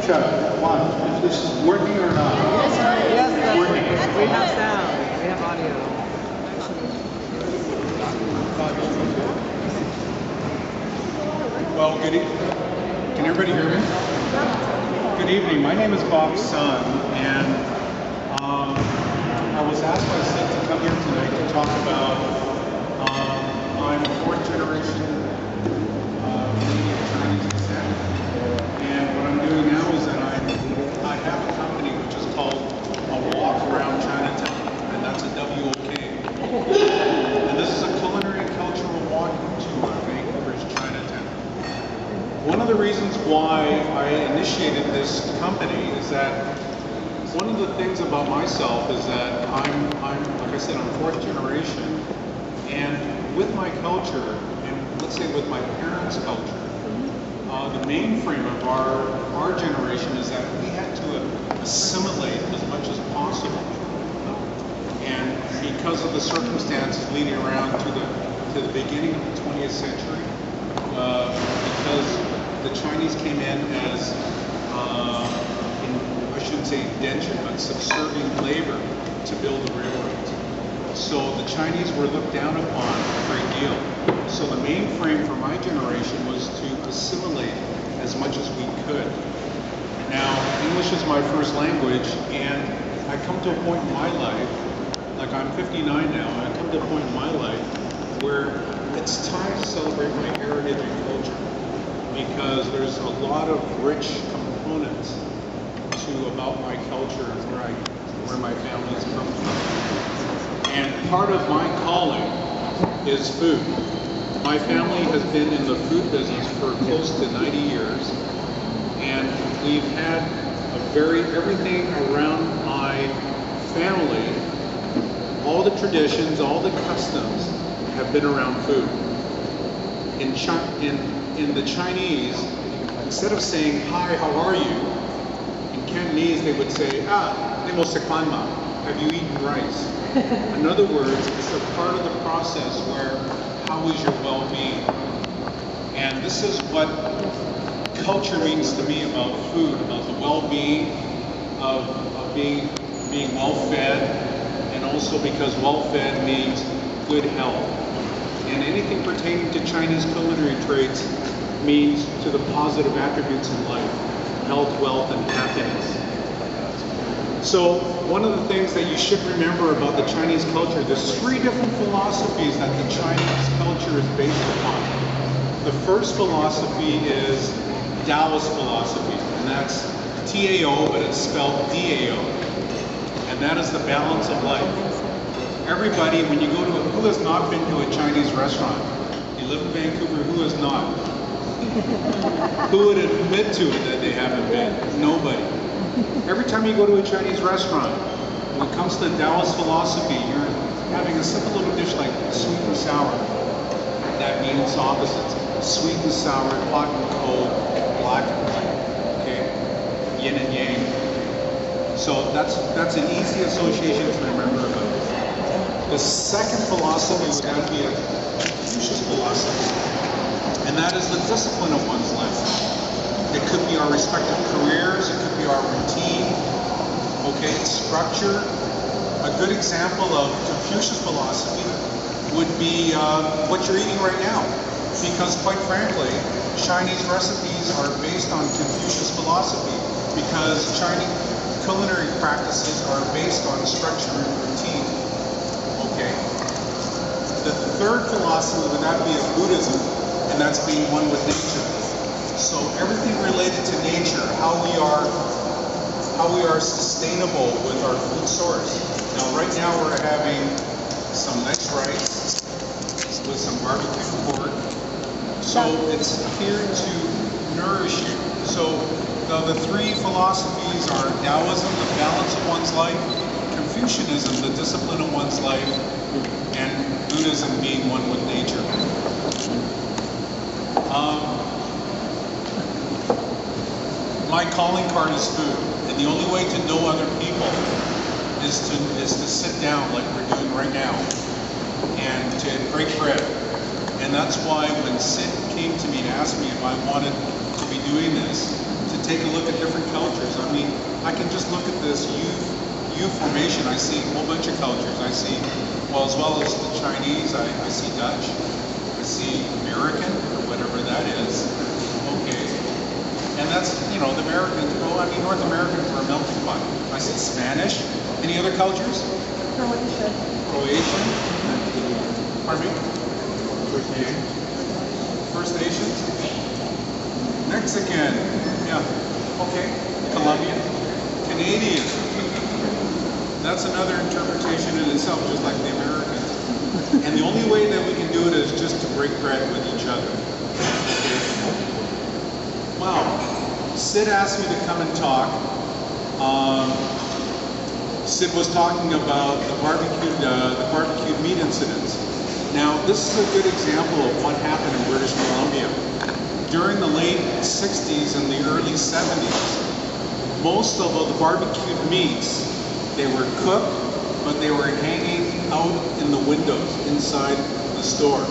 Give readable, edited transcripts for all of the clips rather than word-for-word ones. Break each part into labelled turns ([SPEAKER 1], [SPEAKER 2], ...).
[SPEAKER 1] Check. One. Is this working or not?
[SPEAKER 2] Yes, that's
[SPEAKER 1] Working.
[SPEAKER 2] we have sound. We have audio.
[SPEAKER 1] Well, good evening. Can everybody hear me? Good evening. My name is Bob's son, and I was asked by Sid to come here tonight to talk about. I'm a fourth generation Canadian Chinese descent, and what I'm doing now is that I have a company which is called A Walk Around Chinatown, and that's a WOK. And this is a culinary and cultural walking tour of Vancouver's Chinatown. One of the reasons why I initiated this company is that one of the things about myself is that I'm like I said, I'm fourth generation, and with my culture, and let's say with my parents' culture, the mainframe of our generation is that we had to assimilate as much as possible. And because of the circumstances leading around to the beginning of the 20th century, because the Chinese came in as, I shouldn't say indentured, but subservient labor to build the railroads. So the Chinese were looked down upon a great deal. So the mainframe for my generation was to assimilate as much as we could. Now, English is my first language, and I come to a point in my life, like I'm 59 now, and I come to a point in my life where it's time to celebrate my heritage and culture, because there's a lot of rich components about my culture and where my family's come from. And part of my calling is food. My family has been in the food business for close to 90 years, and we've had everything around my family, all the traditions, all the customs have been around food. In the Chinese, instead of saying, "Hi, how are you?" in Cantonese they would say, "Ni mo se fan ma," have you eaten rice? In other words, it's a part of the process where, how is your well-being? And this is what culture means to me about food, about the well-being of being well-fed, and also because well-fed means good health. And anything pertaining to Chinese culinary traits means to the positive attributes in life: health, wealth, and happiness. So one of the things that you should remember about the Chinese culture, there's three different philosophies that the Chinese culture is based upon. The first philosophy is Taoist philosophy, and that's T-A-O, but it's spelled D-A-O. And that is the balance of life. Everybody, when you go to who has not been to a Chinese restaurant? You live in Vancouver, who has not? Who would admit to it that they haven't been? Nobody. Every time you go to a Chinese restaurant, when it comes to Taoist philosophy, you're having a simple little dish like sweet and sour. That means opposites. Sweet and sour, hot and cold, black and white. Okay? Yin and yang. So that's an easy association to remember about. The second philosophy would have to be a Confucius philosophy, and that is the discipline of one's life. It could be our respective careers, it could be our routine, okay, structure. A good example of Confucius philosophy would be what you're eating right now, because quite frankly, Chinese recipes are based on Confucius philosophy, because Chinese culinary practices are based on structure and routine. Okay. The third philosophy would that be of Buddhism, and that's being one with nature. So everything related to nature, how we are sustainable with our food source. Now, right now we're having some nice rice with some barbecue pork. So it's here to nourish you. So the three philosophies are Taoism, the balance of one's life; Confucianism, the discipline of one's life; and Buddhism, being one with nature. My calling card is food, and the only way to know other people is to sit down like we're doing right now and to break bread. And that's why when Sid came to me to ask me if I wanted to be doing this, to take a look at different cultures. I can just look at this U formation. I see a whole bunch of cultures. I see, well, as well as the Chinese, I see Dutch. I see American, or whatever that is. Okay. And that's, you know, the Americans, well, I mean, North Americans are a melting pot. I see Spanish. Any other cultures?
[SPEAKER 3] Croatian.
[SPEAKER 1] Croatian? Pardon me? First Nations? Mexican. Yeah. Okay. Colombian. Canadian. That's another interpretation in itself, just like the Americans. And the only way that we can do it is just to break bread with each other. Okay. Wow. Sid asked me to come and talk. Sid was talking about the barbecued meat incidents. Now, this is a good example of what happened in British Columbia. During the late 60s and the early 70s, most of the barbecued meats, they were cooked, but they were hanging out in the windows inside the store.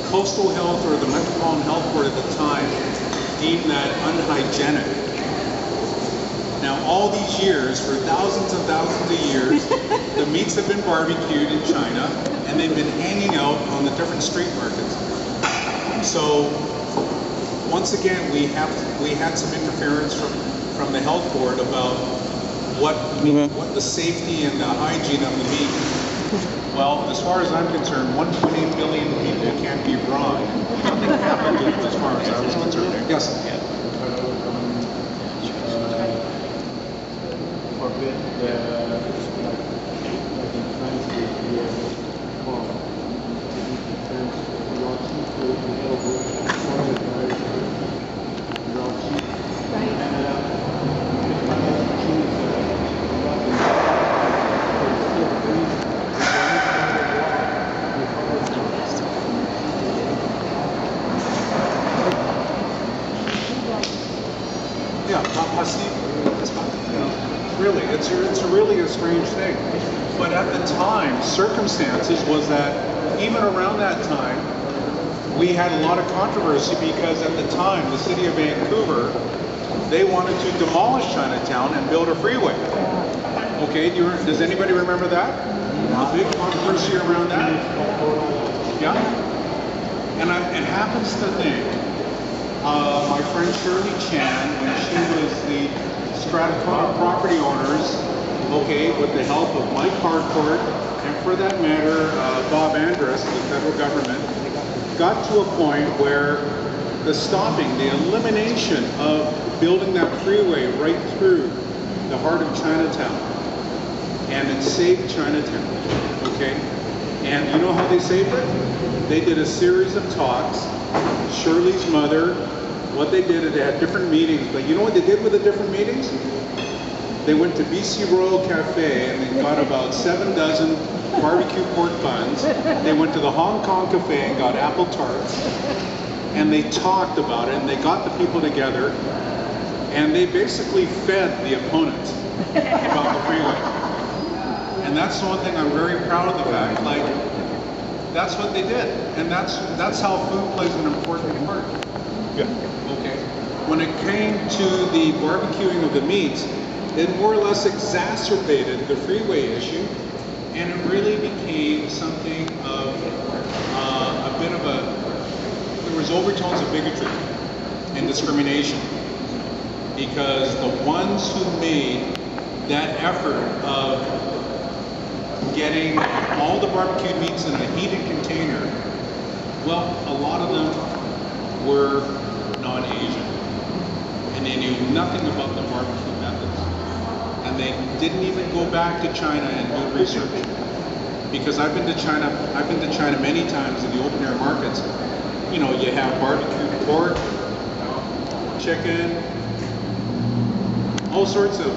[SPEAKER 1] Coastal Health, or the Metropolitan Health Board at the time, deemed that unhygienic. Now, all these years, for thousands and thousands of years, the meats have been barbecued in China, and they've been hanging out on the different street markets. So, once again, we had some interference from the health board about what the safety and the hygiene of the meat. Well, as far as I'm concerned, 1.8 million people can't be wrong. Nothing happened to them as far as I was concerned. Yes?
[SPEAKER 4] Forbid
[SPEAKER 1] Really, it's really a strange thing. But at the time, circumstances was that even around that time, we had a lot of controversy because at the time, the city of Vancouver, they wanted to demolish Chinatown and build a freeway. Okay, does anybody remember that? A big controversy around that? Yeah? And it happens to think, my friend Shirley Chan, when she was the Strataconic property owners, okay, with the help of Mike Harcourt, and for that matter, Bob Andrus, the federal government, got to a point where the elimination of building that freeway right through the heart of Chinatown, and it saved Chinatown, okay? And you know how they saved it? They did a series of talks. Shirley's mother, what they did is they had different meetings, but you know what they did with the different meetings? They went to BC Royal Cafe and they got about 7 dozen barbecue pork buns. They went to the Hong Kong Cafe and got apple tarts. And they talked about it and they got the people together and they basically fed the opponents about the freeway. And that's the one thing I'm very proud of the fact, like, that's what they did. And that's how food plays an important part.
[SPEAKER 4] Yeah.
[SPEAKER 1] Okay. When it came to the barbecuing of the meats, it more or less exacerbated the freeway issue, and it really became something of a bit of there was overtones of bigotry and discrimination, because the ones who made that effort of getting all the barbecued meats in a heated container, well, a lot of them were non-Asian, and they knew nothing about the barbecue methods, and they didn't even go back to China and do research. Because I've been to China many times in the open air markets. You know, you have barbecued pork, chicken, all sorts of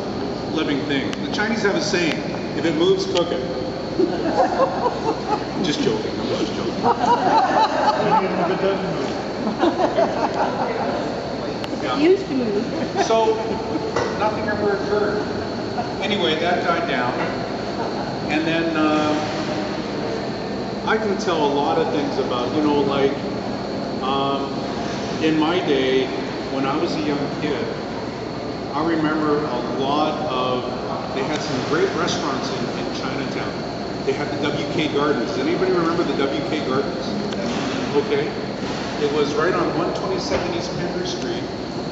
[SPEAKER 1] living things. The Chinese have a saying: if it moves, cook it. Just joking. I'm just joking.
[SPEAKER 4] If it doesn't move.
[SPEAKER 3] Yeah. Used to move.
[SPEAKER 1] So nothing ever occurred. Anyway, that died down, and then I can tell a lot of things about, you know, like in my day when I was a young kid, I remember a lot of, they had some great restaurants in Chinatown. They had the WK Gardens. Does anybody remember the WK Gardens? Okay. It was right on 127 East Pender Street,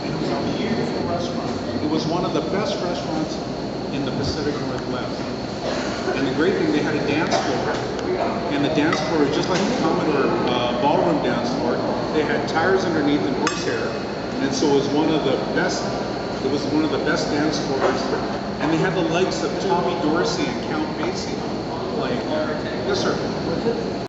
[SPEAKER 1] and it was a beautiful restaurant. It was one of the best restaurants in the Pacific Northwest. And the great thing, they had a dance floor, and the dance floor was just like the Commodore ballroom dance floor. They had tires underneath and horsehair, and so it was one of the best. It was one of the best dance floors, and they had the likes of Tommy Dorsey and Count Basie playing. Yes, sir.